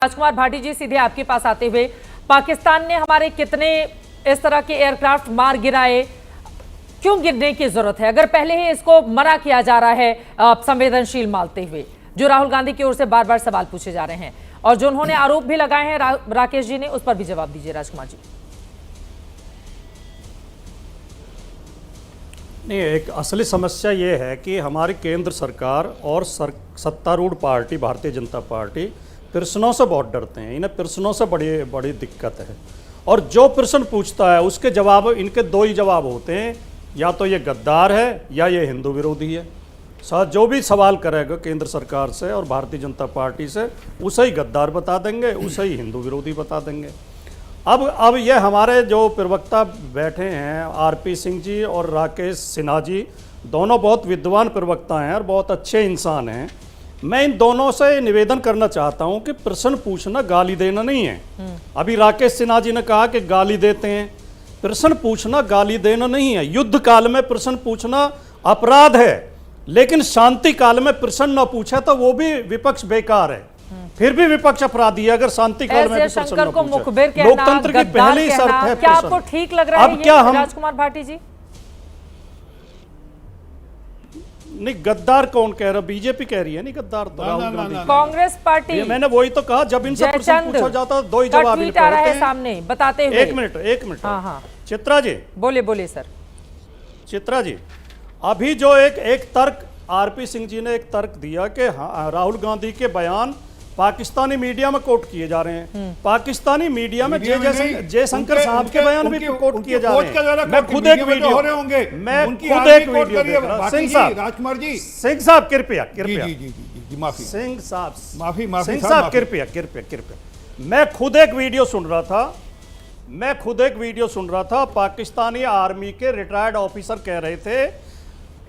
राजकुमार भाटी जी, सीधे आपके पास आते हुए, पाकिस्तान ने हमारे कितने इस तरह के एयरक्राफ्ट मार गिराए, क्यों गिरने की जरूरत है अगर पहले ही इसको मना किया जा रहा है संवेदनशील मानते हुए, जो राहुल गांधी की ओर से बार बार सवाल पूछे जा रहे हैं और जो उन्होंने आरोप भी लगाए हैं राकेश जी ने, उस पर भी जवाब दीजिए राजकुमार जी। नहीं, एक असली समस्या ये है कि हमारी केंद्र सरकार और सत्तारूढ़ पार्टी भारतीय जनता पार्टी प्रश्नों से बहुत डरते हैं। इन्हें प्रश्नों से बड़ी बड़ी दिक्कत है और जो प्रश्न पूछता है उसके जवाब, इनके दो ही जवाब होते हैं, या तो ये गद्दार है या ये हिंदू विरोधी है। जो भी सवाल करेगा केंद्र सरकार से और भारतीय जनता पार्टी से, उसे ही गद्दार बता देंगे, उसे ही हिंदू विरोधी बता देंगे। अब ये हमारे जो प्रवक्ता बैठे हैं आरपी सिंह जी और राकेश सिन्हा जी, दोनों बहुत विद्वान प्रवक्ता हैं और बहुत अच्छे इंसान हैं। मैं इन दोनों से निवेदन करना चाहता हूं कि प्रश्न पूछना गाली देना नहीं है। अभी राकेश सिन्हा जी ने कहा कि गाली देते हैं, प्रश्न पूछना गाली देना नहीं है। युद्ध काल में प्रश्न पूछना अपराध है, लेकिन शांति काल में प्रश्न न पूछे तो वो भी विपक्ष बेकार है, फिर भी विपक्ष अपराधी है अगर शांति काल में प्रश्न न पूछे। लोकतंत्र की पहली शर्त है। क्या आपको ठीक लग रहा है ये राजकुमार भाटी जी? नहीं, गद्दार कौन कह रहा? बीजेपी कह रही है। नहीं, गद्दार तो राहुल गांधी, कांग्रेस पार्टी। मैंने वही तो कहा, जब इनसे प्रश्न पूछा जाता है दो ही जवाब आ रहा है सामने बताते हुए। एक मिनट। हाँ। चित्रा जी बोले सर। चित्रा जी, अभी जो एक तर्क आरपी सिंह जी ने एक तर्क दिया कि राहुल गांधी के बयान पाकिस्तानी मीडिया में कोट किए जा रहे हैं। पाकिस्तानी मीडिया में जयशंकर साहब के बयान भी कोट किए जा रहे हैं। मैं खुद एक वीडियो राजकुमार जी, सिंह साहब कृपया माफी, सिंह साहब माफी कृपया मैं खुद एक वीडियो सुन रहा था। पाकिस्तानी आर्मी के रिटायर्ड ऑफिसर कह रहे थे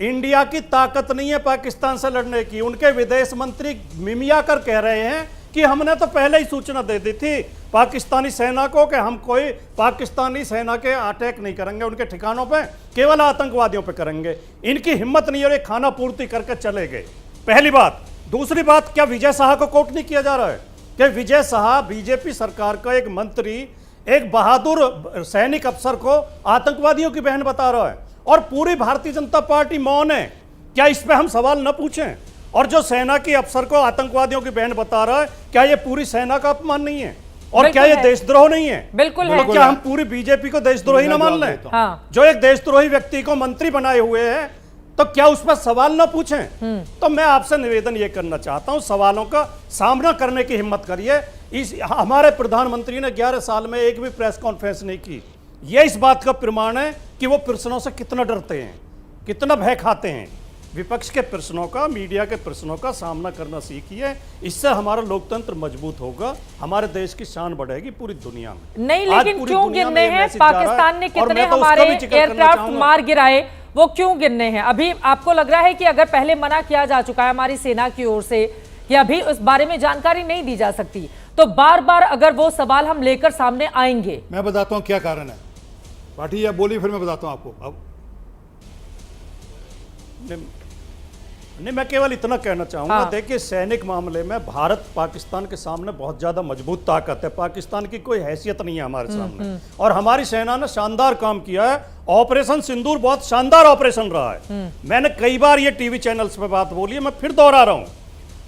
इंडिया की ताकत नहीं है पाकिस्तान से लड़ने की। उनके विदेश मंत्री मिमिया कर कह रहे हैं कि हमने तो पहले ही सूचना दे दी थी पाकिस्तानी सेना को कि हम कोई पाकिस्तानी सेना के अटैक नहीं करेंगे उनके ठिकानों पे, केवल आतंकवादियों पे करेंगे। इनकी हिम्मत नहीं और ये खाना पूर्ति करके चले गए। पहली बात। दूसरी बात, क्या विजय शाह को कोट नहीं किया जा रहा है कि विजय शाह बीजेपी सरकार का एक मंत्री, एक बहादुर सैनिक अफसर को आतंकवादियों की बहन बता रहा है और पूरी भारतीय जनता पार्टी मौन है? क्या इस पे हम सवाल न पूछें? और जो सेना के अफसर को आतंकवादियों की बहन बता रहा है, क्या ये पूरी सेना का अपमान नहीं है? और क्या ये देशद्रोह नहीं है? बिल्कुल है। क्या हम पूरी बीजेपी को देशद्रोही न मान लें? हाँ। जो एक देशद्रोही व्यक्ति को मंत्री बनाए हुए हैं, तो क्या उस पर सवाल न पूछें? तो मैं आपसे निवेदन ये करना चाहता हूं, सवालों का सामना करने की हिम्मत करिए। हमारे प्रधानमंत्री ने 11 साल में एक भी प्रेस कॉन्फ्रेंस नहीं की। यह इस बात का प्रमाण है कि वो प्रश्नों से कितना डरते हैं, कितना भय खाते हैं। विपक्ष के प्रश्नों का, मीडिया के प्रश्नों का सामना करना सीखिए। इससे हमारा लोकतंत्र मजबूत होगा, हमारे देश की शान बढ़ेगी पूरी दुनिया में। नहीं, लेकिन क्यों गिरने हैं? पाकिस्तान ने कितने हमारे एयरक्राफ्ट मार गिराए, वो क्यों गिरने हैं? अभी आपको लग रहा है कि अगर पहले मना किया जा चुका है हमारी सेना की ओर से कि अभी उस बारे में जानकारी नहीं दी जा सकती, तो बार बार अगर वो सवाल हम लेकर सामने आएंगे? मैं बताता हूं क्या कारण है। पार्टी या बोली, फिर मैं बताता हूं आपको। अब नहीं, मैं केवल इतना कहना चाहूंगा। हाँ। देखिए, सैनिक मामले में भारत पाकिस्तान के सामने बहुत ज्यादा मजबूत ताकत है। पाकिस्तान की कोई हैसियत नहीं है हमारे सामने और हमारी सेना ने शानदार काम किया है। ऑपरेशन सिंदूर बहुत शानदार ऑपरेशन रहा है। मैंने कई बार ये टीवी चैनल्स पे बात बोली है, मैं फिर दोहरा रहा हूं।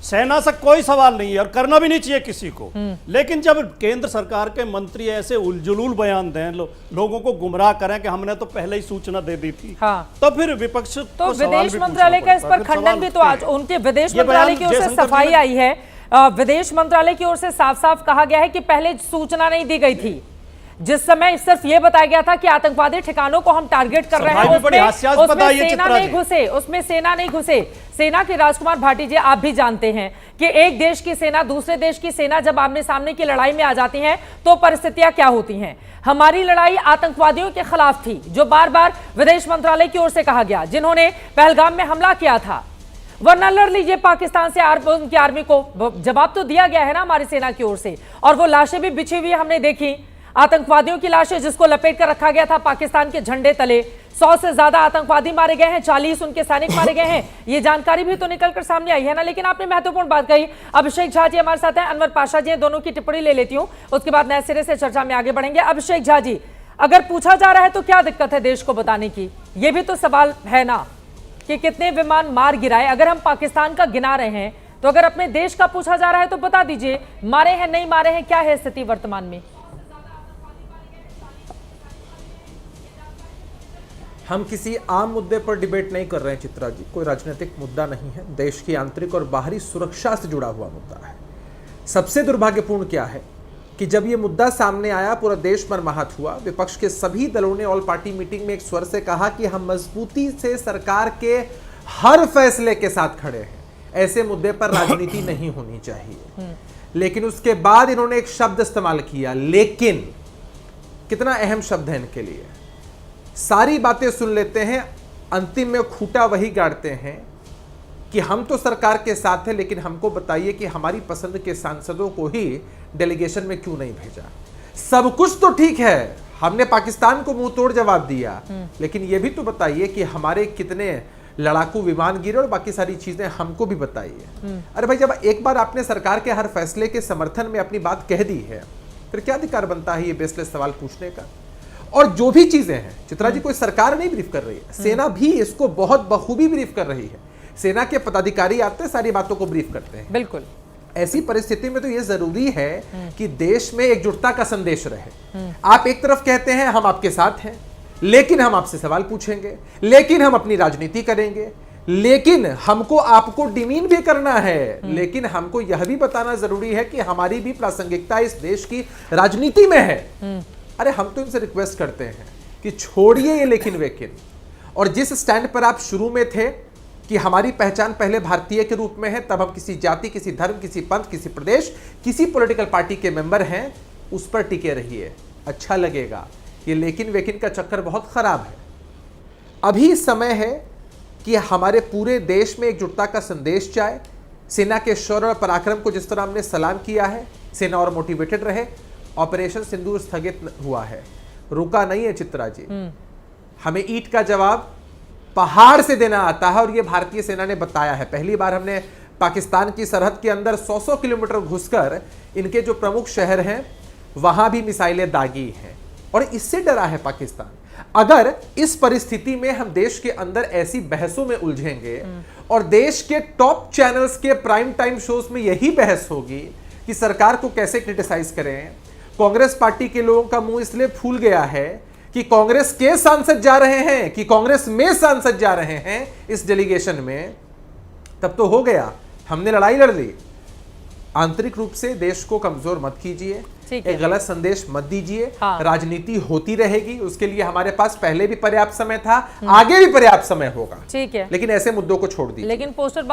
सेना से कोई सवाल नहीं है और करना भी नहीं चाहिए किसी को। लेकिन जब केंद्र सरकार के मंत्री ऐसे उलझुल बयान दें, लोगों को गुमराह करें कि हमने तो पहले ही सूचना दे दी थी, हाँ। तो फिर विपक्ष तो विदेश मंत्रालय का इस पर खंडन भी तो आज उनके विदेश मंत्रालय की ओर से सफाई आई है। विदेश मंत्रालय की ओर से साफ साफ कहा गया है कि पहले सूचना नहीं दी गई थी। जिस समय सिर्फ ये बताया गया था कि आतंकवादी ठिकानों को हम टारगेट कर रहे हैं, उसमें सेना नहीं घुसे। सेना के राजकुमार भाटी जी, आप भी जानते हैं कि एक देश की सेना दूसरे देश की सेना जब आमने सामने की लड़ाई में आ जाती हैं तो परिस्थितियां क्या होती हैं। हमारी लड़ाई आतंकवादियों के खिलाफ थी, जो बार बार विदेश मंत्रालय की ओर से कहा गया, जिन्होंने पहलगाम में हमला किया था। वरना लड़ लीजिए पाकिस्तान से, उनकी आर्मी को जवाब तो दिया गया है ना हमारी सेना की ओर से, और वो लाशें भी बिछी हुई हमने देखी, आतंकवादियों की लाशें जिसको लपेट कर रखा गया था पाकिस्तान के झंडे तले। 100 से ज्यादा आतंकवादी मारे गए हैं, 40 उनके सैनिक मारे गए हैं। ये जानकारी भी तो निकलकर सामने आई है ना। लेकिन आपने महत्वपूर्ण बात कही। अभिषेक झा जी हमारे साथ हैं, अनवर पाशा जी हैं, दोनों की टिप्पणी ले लेती हूं, उसके बाद नए सिरे से चर्चा में आगे बढ़ेंगे। अभिषेक झा जी, अगर पूछा जा रहा है तो क्या दिक्कत है देश को बताने की? ये भी तो सवाल है ना कि कितने विमान मार गिराए। अगर हम पाकिस्तान का गिना रहे हैं तो अगर अपने देश का पूछा जा रहा है तो बता दीजिए, मारे हैं नहीं मारे हैं, क्या है स्थिति वर्तमान में? हम किसी आम मुद्दे पर डिबेट नहीं कर रहे हैं चित्रा जी, कोई राजनीतिक मुद्दा नहीं है, देश की आंतरिक और बाहरी सुरक्षा से जुड़ा हुआ मुद्दा है। सबसे दुर्भाग्यपूर्ण क्या है कि जब ये मुद्दा सामने आया पूरा देश मर्माहत हुआ। विपक्ष के सभी दलों ने ऑल पार्टी मीटिंग में एक स्वर से कहा कि हम मजबूती से सरकार के हर फैसले के साथ खड़े हैं, ऐसे मुद्दे पर राजनीति नहीं होनी चाहिए। लेकिन उसके बाद इन्होंने एक शब्द इस्तेमाल किया, लेकिन। कितना अहम शब्द है इनके लिए। सारी बातें सुन लेते हैं, अंतिम में खूंटा वही गाड़ते हैं कि हम तो सरकार के साथ हैं, लेकिन हमको बताइए कि हमारी पसंद के सांसदों को ही डेलीगेशन में क्यों नहीं भेजा। सब कुछ तो ठीक है, हमने पाकिस्तान को मुंह तोड़ जवाब दिया, लेकिन यह भी तो बताइए कि हमारे कितने लड़ाकू विमान गिरे और बाकी सारी चीजें हमको भी बताइए। अरे भाई, जब एक बार आपने सरकार के हर फैसले के समर्थन में अपनी बात कह दी है, फिर क्या अधिकार बनता है ये बेसलेस सवाल पूछने का? और जो भी चीजें हैं चित्रा जी, कोई सरकार नहीं ब्रीफ कर रही है, सेना भी इसको बहुत बखूबी ब्रीफ कर रही है। सेना के पदाधिकारी आते हैं, सारी बातों को ब्रीफ करते हैं। बिल्कुल। ऐसी परिस्थिति में तो यह जरूरी है कि देश में एकजुटता का संदेश रहे। आप एक तरफ कहते हैं हम आपके साथ हैं, लेकिन हम आपसे सवाल पूछेंगे, लेकिन हम अपनी राजनीति करेंगे, लेकिन हमको आपको डिमीन भी करना है, लेकिन हमको यह भी बताना जरूरी है कि हमारी भी प्रासंगिकता इस देश की राजनीति में है। अरे हम तो इनसे रिक्वेस्ट करते हैं कि छोड़िए ये लेकिन वेकिन, और जिस स्टैंड पर आप शुरू में थे कि हमारी पहचान पहले भारतीय के रूप में है, तब हम किसी जाति, किसी धर्म, किसी पंथ, किसी प्रदेश, किसी पॉलिटिकल पार्टी के मेंबर हैं, उस पर टिके रहिए, अच्छा लगेगा। ये लेकिन वेकिन का चक्कर बहुत खराब है। अभी समय है कि हमारे पूरे देश में एकजुटता का संदेश जाए। सेना के शौर्य और पराक्रम को जिस तरह हमने सलाम किया है, सेना और मोटिवेटेड रहे। ऑपरेशन सिंदूर स्थगित हुआ है, रुका नहीं है चित्रा जी। हमें ईंट का जवाब पहाड़ से देना आता है, और यह भारतीय सेना ने बताया है। पहली बार हमने पाकिस्तान की सरहद के अंदर 100-100 किलोमीटर घुसकर इनके जो प्रमुख शहर हैं वहां भी मिसाइलें दागी हैं, और इससे डरा है पाकिस्तान। अगर इस परिस्थिति में हम देश के अंदर ऐसी बहसों में उलझेंगे, और देश के टॉप चैनल्स के प्राइम टाइम शोज में यही बहस होगी कि सरकार को कैसे क्रिटिसाइज करें। कांग्रेस पार्टी के लोगों का मुंह इसलिए फूल गया है कि कांग्रेस के सांसद जा रहे हैं, कि कांग्रेस में सांसद जा रहे हैं इस डेलीगेशन में, तब तो हो गया, हमने लड़ाई लड़ ली। आंतरिक रूप से देश को कमजोर मत कीजिए, एक गलत संदेश मत दीजिए। हाँ। राजनीति होती रहेगी, उसके लिए हमारे पास पहले भी पर्याप्त समय था, आगे भी पर्याप्त समय होगा। ठीक है, लेकिन ऐसे मुद्दों को छोड़ दीजिए। लेकिन पोस्टर